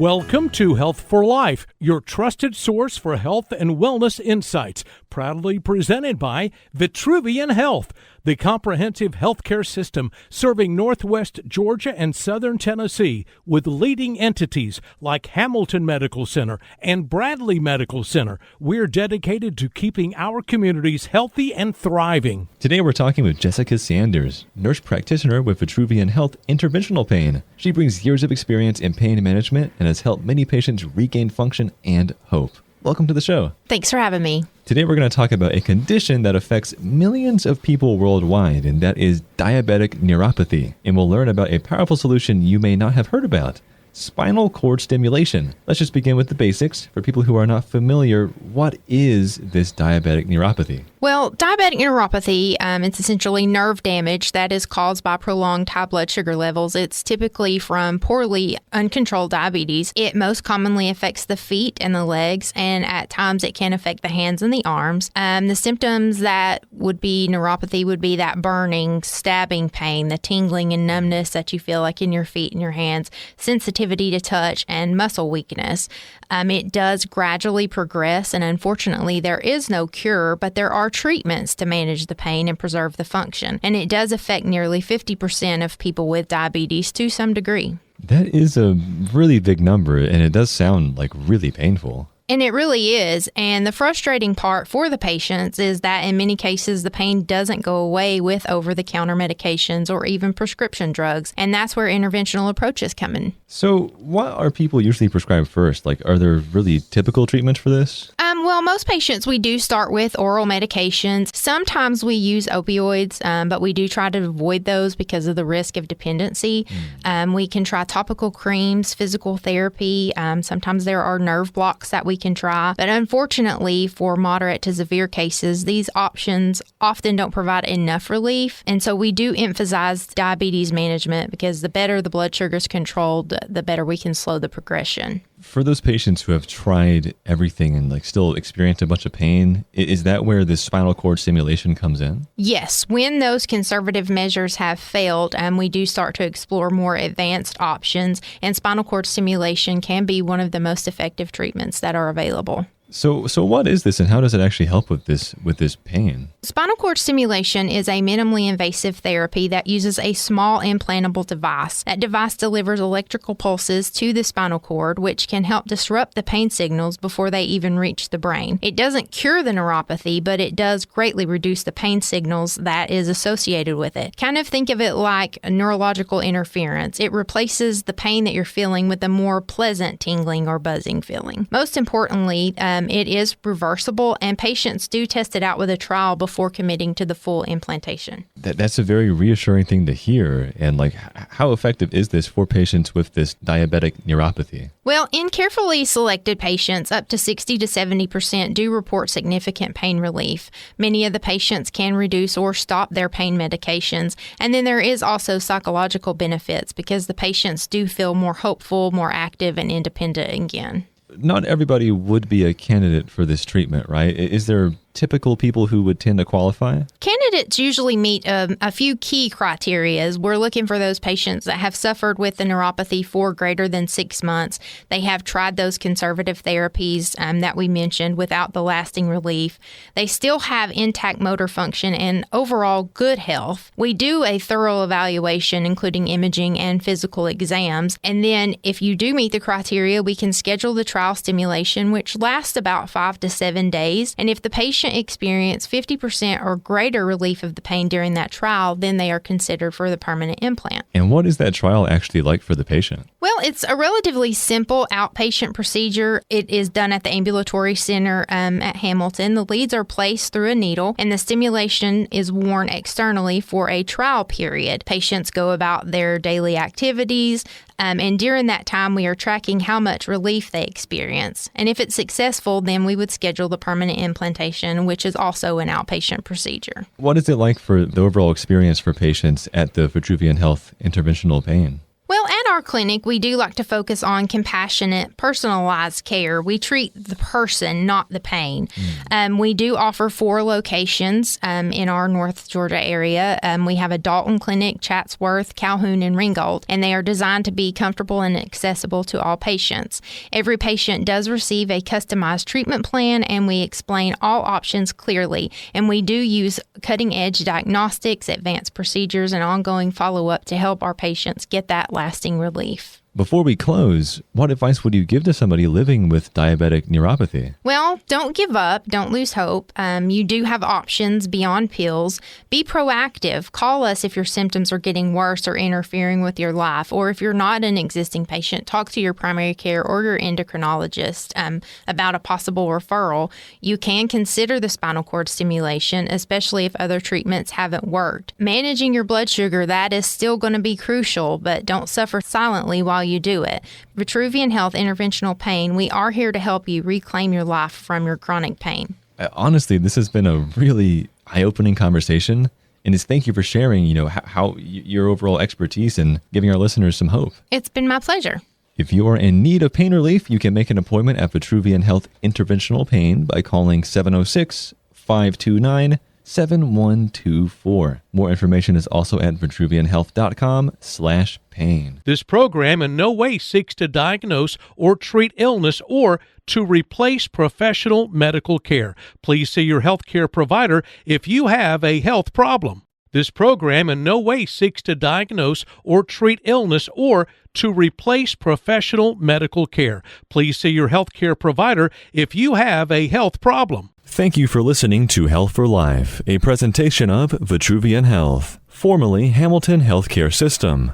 Welcome to Health for Life, your trusted source for health and wellness insights, proudly presented by Vitruvian Health, the comprehensive healthcare system serving Northwest Georgia and Southern Tennessee with leading entities like Hamilton Medical Center and Bradley Medical Center. We're dedicated to keeping our communities healthy and thriving. Today we're talking with Jessica Sanders, nurse practitioner with Vitruvian Health Interventional Pain. She brings years of experience in pain management and has helped many patients regain function and hope. Welcome to the show. Thanks for having me. Today we're going to talk about a condition that affects millions of people worldwide, and that is diabetic neuropathy. And we'll learn about a powerful solution you may not have heard about: spinal cord stimulation. Let's just begin with the basics. For people who are not familiar, what is this diabetic neuropathy? Well, diabetic neuropathy, it's essentially nerve damage that is caused by prolonged high blood sugar levels. It's typically from poorly uncontrolled diabetes. It most commonly affects the feet and the legs, and at times it can affect the hands and the arms. The symptoms that would be neuropathy would be that burning, stabbing pain, the tingling and numbness that you feel like in your feet and your hands, sensitivity to touch, and muscle weakness. It does gradually progress, and unfortunately there is no cure, but there are treatments to manage the pain and preserve the function. And it does affect nearly 50% of people with diabetes to some degree. That is a really big number, and it does sound like really painful. And it really is. And the frustrating part for the patients is that in many cases, the pain doesn't go away with over-the-counter medications or even prescription drugs. And that's where interventional approaches come in. So what are people usually prescribed first? Like, are there really typical treatments for this? Well, most patients, we do start with oral medications. Sometimes we use opioids, but we do try to avoid those because of the risk of dependency. We can try topical creams, physical therapy. Sometimes there are nerve blocks that we can try. But unfortunately, for moderate to severe cases, these options often don't provide enough relief. And so we do emphasize diabetes management because the better the blood sugar is controlled, the better we can slow the progression. For those patients who have tried everything and still experience a bunch of pain, is that where this spinal cord stimulation comes in? Yes. When those conservative measures have failed, we do start to explore more advanced options, and spinal cord stimulation can be one of the most effective treatments that are available. So what is this, and how does it actually help with this pain? Spinal cord stimulation is a minimally invasive therapy that uses a small implantable device. That device delivers electrical pulses to the spinal cord, which can help disrupt the pain signals before they even reach the brain. It doesn't cure the neuropathy, but it does greatly reduce the pain signals that is associated with it. Kind of think of it like a neurological interference. It replaces the pain that you're feeling with a more pleasant tingling or buzzing feeling. Most importantly, it is reversible, and patients do test it out with a trial before committing to the full implantation. That's a very reassuring thing to hear. And how effective is this for patients with this diabetic neuropathy? Well, in carefully selected patients, up to 60 to 70% do report significant pain relief. Many of the patients can reduce or stop their pain medications. And then there is also psychological benefits because the patients do feel more hopeful, more active, and independent again. Not everybody would be a candidate for this treatment, right? Is there typical people who would tend to qualify? Candidates usually meet a few key criteria. We're looking for those patients that have suffered with the neuropathy for greater than 6 months. They have tried those conservative therapies that we mentioned without the lasting relief. They still have intact motor function and overall good health. We do a thorough evaluation, including imaging and physical exams. And then if you do meet the criteria, we can schedule the trial stimulation, which lasts about 5 to 7 days. And if the patient experience 50% or greater relief of the pain during that trial, then they are considered for the permanent implant. And what is that trial actually like for the patient? Well, it's a relatively simple outpatient procedure. It is done at the ambulatory center at Hamilton. The leads are placed through a needle, and the stimulation is worn externally for a trial period. Patients go about their daily activities, and during that time, we are tracking how much relief they experience. And if it's successful, then we would schedule the permanent implantation, which is also an outpatient procedure. What is it like for the overall experience for patients at the Vitruvian Health Interventional Pain? Well, at our clinic, we do like to focus on compassionate, personalized care. We treat the person, not the pain. We do offer 4 locations in our North Georgia area. We have a Dalton clinic, Chatsworth, Calhoun, and Ringgold, and they are designed to be comfortable and accessible to all patients. Every patient does receive a customized treatment plan, and we explain all options clearly. And we do use cutting-edge diagnostics, advanced procedures, and ongoing follow-up to help our patients get that lasting relief. Before we close, what advice would you give to somebody living with diabetic neuropathy? Well, don't give up. Don't lose hope. You do have options beyond pills. Be proactive. Call us if your symptoms are getting worse or interfering with your life. Or if you're not an existing patient, talk to your primary care or your endocrinologist about a possible referral. You can consider the spinal cord stimulation, especially if other treatments haven't worked. Managing your blood sugar, that is still going to be crucial, but don't suffer silently while you do it. Vitruvian Health, Interventional Pain, we are here to help you reclaim your life from your chronic pain. Honestly, this has been a really eye-opening conversation, and thank you for sharing, how your overall expertise and giving our listeners some hope. It's been my pleasure. If you are in need of pain relief, you can make an appointment at Vitruvian Health Interventional Pain by calling 706-529-7124. More information is also at vitruvianhealth.com/pain. This program in no way seeks to diagnose or treat illness or to replace professional medical care. Please see your healthcare provider if you have a health problem. This program in no way seeks to diagnose or treat illness or to replace professional medical care. Please see your healthcare provider if you have a health problem. Thank you for listening to Health for Life, a presentation of Vitruvian Health, formerly Hamilton Healthcare System.